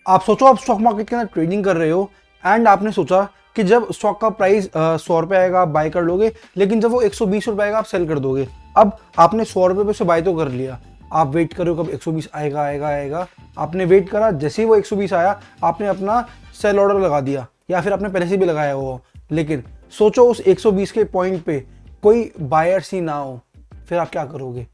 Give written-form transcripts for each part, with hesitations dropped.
आप सोचो आप स्टॉक मार्केट के अंदर ट्रेडिंग कर रहे हो एंड आपने सोचा कि जब स्टॉक का प्राइस 100 रुपये आएगा आप बाय कर लोगे, लेकिन जब वो 120 रुपये आएगा आप सेल कर दोगे। अब आपने 100 रुपये पे से बाय तो कर लिया, आप वेट करो कब 120 आएगा आएगा आएगा। आपने वेट करा, जैसे ही वो 120 आया आपने अपना सेल ऑर्डर लगा दिया, या फिर आपने पहले से भी लगाया हो, लेकिन सोचो उस 120 के पॉइंट पे कोई बायर्स ही ना हो, फिर आप क्या करोगे।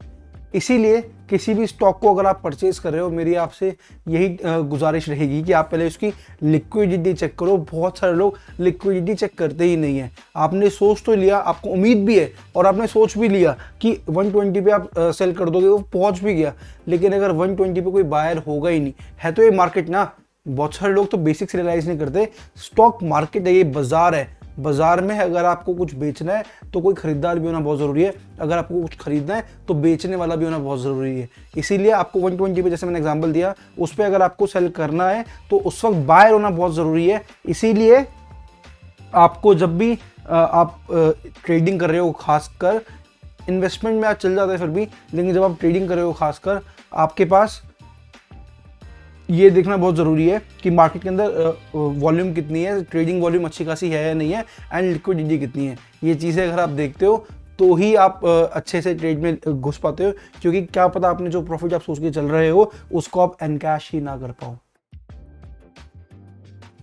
इसीलिए किसी भी स्टॉक को अगर आप परचेज कर रहे हो, मेरी आपसे यही गुजारिश रहेगी कि आप पहले उसकी लिक्विडिटी चेक करो। बहुत सारे लोग लिक्विडिटी चेक करते ही नहीं है। आपने सोच तो लिया, आपको उम्मीद भी है और आपने सोच भी लिया कि 120 पे आप सेल कर दोगे, वो पहुंच भी गया, लेकिन अगर 120 पे कोई बायर होगा ही नहीं है तो ये मार्केट ना, बहुत सारे लोग तो बेसिक्स रियलाइज नहीं करते। स्टॉक मार्केट है, ये बाजार है। बाजार में अगर आपको कुछ बेचना है तो कोई खरीदार भी होना बहुत ज़रूरी है, अगर आपको कुछ खरीदना है तो बेचने वाला भी होना बहुत ज़रूरी है। इसीलिए आपको 120 पे, जैसे मैंने एग्जांपल दिया, उस पर अगर आपको सेल करना है तो उस वक्त बायर होना बहुत ज़रूरी है। इसीलिए आपको जब भी आप ट्रेडिंग कर रहे हो, खासकर इन्वेस्टमेंट में आज चल जाता है फिर भी, लेकिन जब आप ट्रेडिंग कर रहे हो खासकर, आपके पास ये देखना बहुत ज़रूरी है कि मार्केट के अंदर वॉल्यूम कितनी है, ट्रेडिंग वॉल्यूम अच्छी खासी है या नहीं है, एंड लिक्विडिटी कितनी है। ये चीज़ें अगर आप देखते हो तो ही आप अच्छे से ट्रेड में घुस पाते हो, क्योंकि क्या पता आपने जो प्रॉफिट आप सोच के चल रहे हो उसको आप एनकैश ही ना कर पाओ।